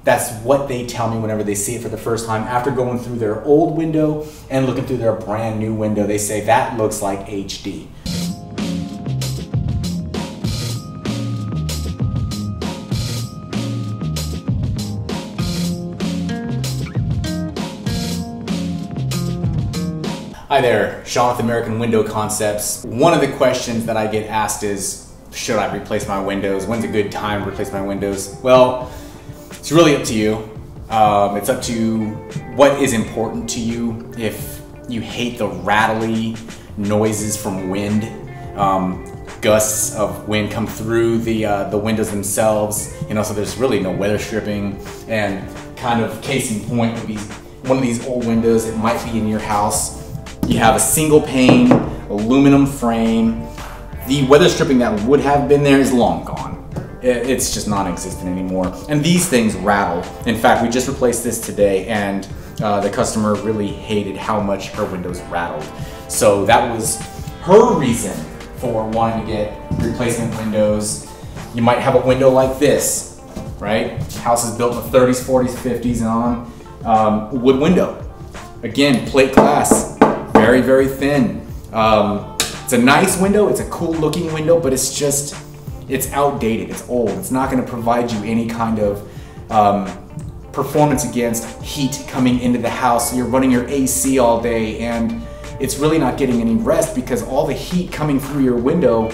That's what they tell me whenever they see it for the first time. After going through their old window and looking through their brand new window, they say that looks like HD. Hi there, Sean with American Window Concepts. One of the questions that I get asked is, should I replace my windows? When's a good time to replace my windows? Well, it's really up to you. It's up to what is important to you. If you hate the rattly noises from wind, gusts of wind come through the windows themselves, so there's really no weather stripping. And kind of case in point would be one of these old windows. It might be in your house. You have a single pane, aluminum frame. The weather stripping that would have been there is long gone. It's just non-existent anymore. And these things rattle. In fact, we just replaced this today, and the customer really hated how much her windows rattled. So that was her reason for wanting to get replacement windows. You might have a window like this, right? House is built in the 30s, 40s, 50s and on. Wood window. Again, plate glass. Very, very thin. It's a nice window, it's a cool looking window, but it's outdated, it's old. It's not gonna provide you any kind of performance against heat coming into the house. You're running your AC all day and it's really not getting any rest because all the heat coming through your window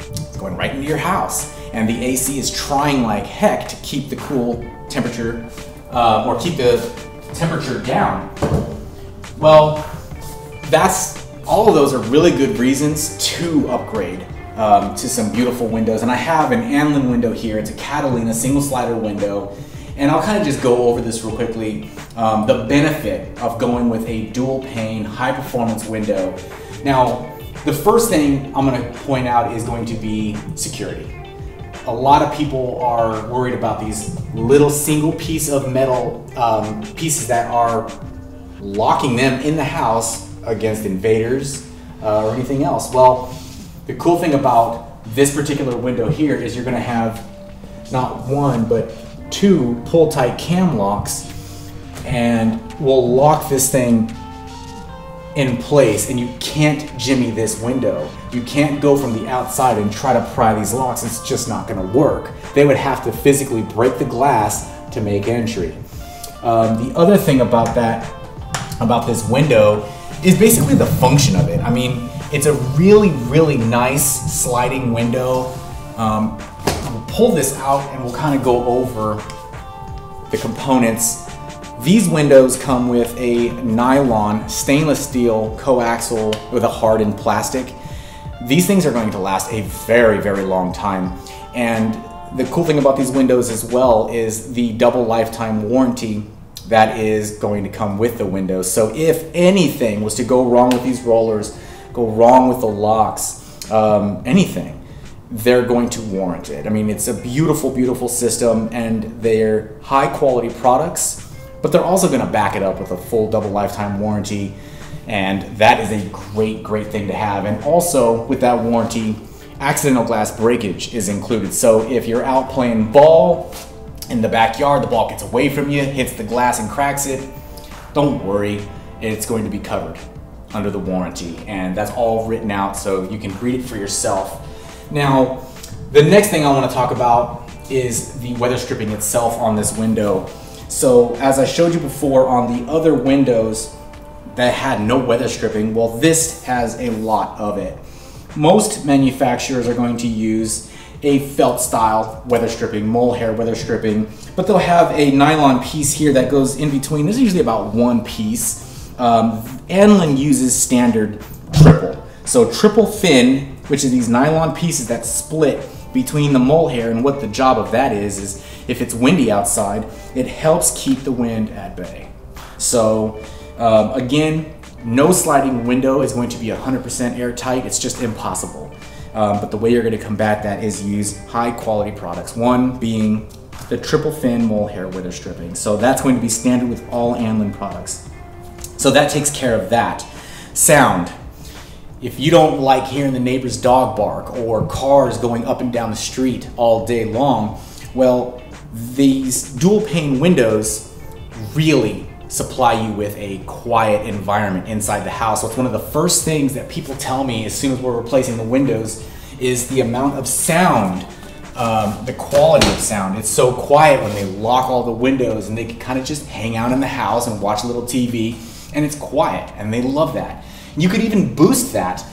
is going right into your house. And the AC is trying like heck to keep the cool temperature, or keep the temperature down. Well, all of those are really good reasons to upgrade to some beautiful windows. And I have an Anlin window here. It's a Catalina single slider window. And I'll kind of just go over this real quickly. The benefit of going with a dual pane, high performance window. Now, the first thing I'm gonna point out is going to be security. A lot of people are worried about these little single piece of metal pieces that are locking them in the house against invaders or anything else. Well, the cool thing about this particular window here is you're gonna have not one, but two pull-tight cam locks, and we'll lock this thing in place, and you can't jimmy this window. You can't go from the outside and try to pry these locks. It's just not gonna work. They would have to physically break the glass to make entry. The other thing about this window is basically the function of it. I mean, it's a really, really nice sliding window. We'll pull this out and we'll kind of go over the components. These windows come with a nylon stainless steel coaxial with a hardened plastic. These things are going to last a very, very long time. And the cool thing about these windows as well is the double lifetime warranty that is going to come with the windows. So if anything was to go wrong with these rollers, go wrong with the locks, anything, they're going to warrant it. I mean, it's a beautiful, beautiful system, and they're high quality products, but they're also gonna back it up with a full double lifetime warranty. And that is a great, great thing to have. And also with that warranty, accidental glass breakage is included. So if you're out playing ball in the backyard, the ball gets away from you, hits the glass and cracks it, don't worry, it's going to be covered under the warranty. And that's all written out so you can read it for yourself. Now, the next thing I want to talk about is the weather stripping itself on this window. So as I showed you before on the other windows that had no weather stripping, well, this has a lot of it. Most manufacturers are going to use a felt style weather stripping, mole hair weather stripping, but they'll have a nylon piece here that goes in between. There's usually about one piece. Anlin uses standard triple. So triple fin, which is these nylon pieces that split between the mole hair, and what the job of that is if it's windy outside, it helps keep the wind at bay. So again, no sliding window is going to be 100% airtight. It's just impossible. But the way you're going to combat that is use high quality products. One being the triple fin mole hair weather stripping. So that's going to be standard with all Anlin products. So that takes care of that. Sound. If you don't like hearing the neighbor's dog bark or cars going up and down the street all day long, well, these dual pane windows really supply you with a quiet environment inside the house. So it's one of the first things that people tell me as soon as we're replacing the windows is the amount of sound, the quality of sound. It's so quiet when they lock all the windows and they can kind of just hang out in the house and watch a little TV, and it's quiet, and they love that. You could even boost that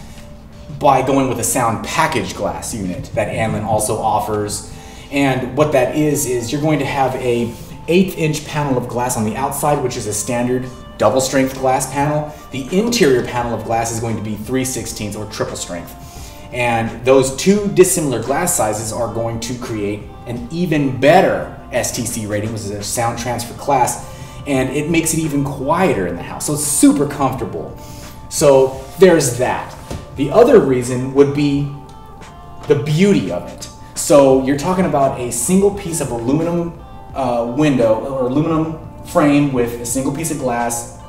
by going with a sound package glass unit that Anlin also offers. And what that is you're going to have a 1/8 inch panel of glass on the outside, which is a standard double strength glass panel. The interior panel of glass is going to be 3/16 or triple strength. And those two dissimilar glass sizes are going to create an even better STC rating, which is a sound transfer class, and it makes it even quieter in the house. So it's super comfortable. So there's that. The other reason would be the beauty of it. So you're talking about a single piece of aluminum window or aluminum frame with a single piece of glass.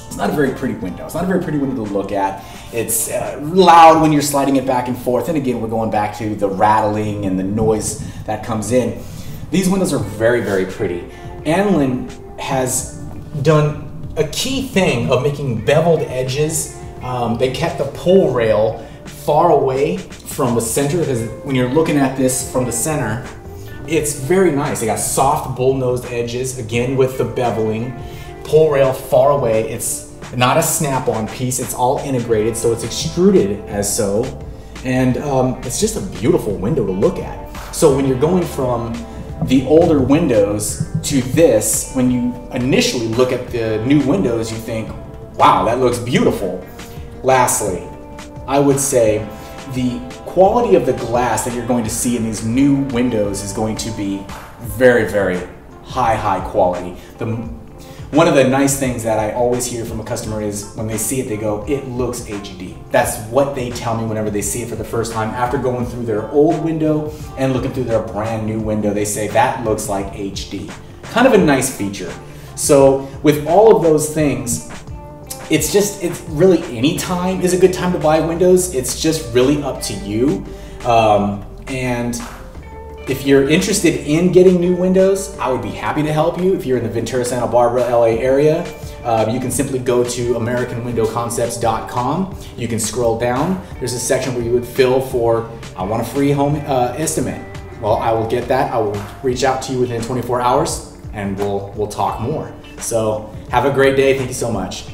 It's not a very pretty window. It's not a very pretty window to look at. It's loud when you're sliding it back and forth. And again, we're going back to the rattling and the noise that comes in. These windows are very, very pretty. Anlin has done a key thing of making beveled edges. They kept the pull rail far away from the center, because when you're looking at this from the center, it's very nice. They got soft bull-nosed edges, again with the beveling. Pull rail far away. It's not a snap-on piece. It's all integrated, so it's extruded as so. And it's just a beautiful window to look at. So when you're going from the older windows to this, when you initially look at the new windows, you think, wow, that looks beautiful. Lastly, I would say the quality of the glass that you're going to see in these new windows is going to be very, very high quality. One of the nice things that I always hear from a customer is when they see it, they go, it looks HD. That's what they tell me whenever they see it for the first time. After going through their old window and looking through their brand new window, they say that looks like HD. Kind of a nice feature. So with all of those things, it's really any time is a good time to buy windows. It's just really up to you. And if you're interested in getting new windows, I would be happy to help you. If you're in the Ventura, Santa Barbara, LA area, you can simply go to AmericanWindowConcepts.com. You can scroll down. There's a section where you would fill for, I want a free home estimate. Well, I will get that. I will reach out to you within 24 hours and we'll talk more. So have a great day. Thank you so much.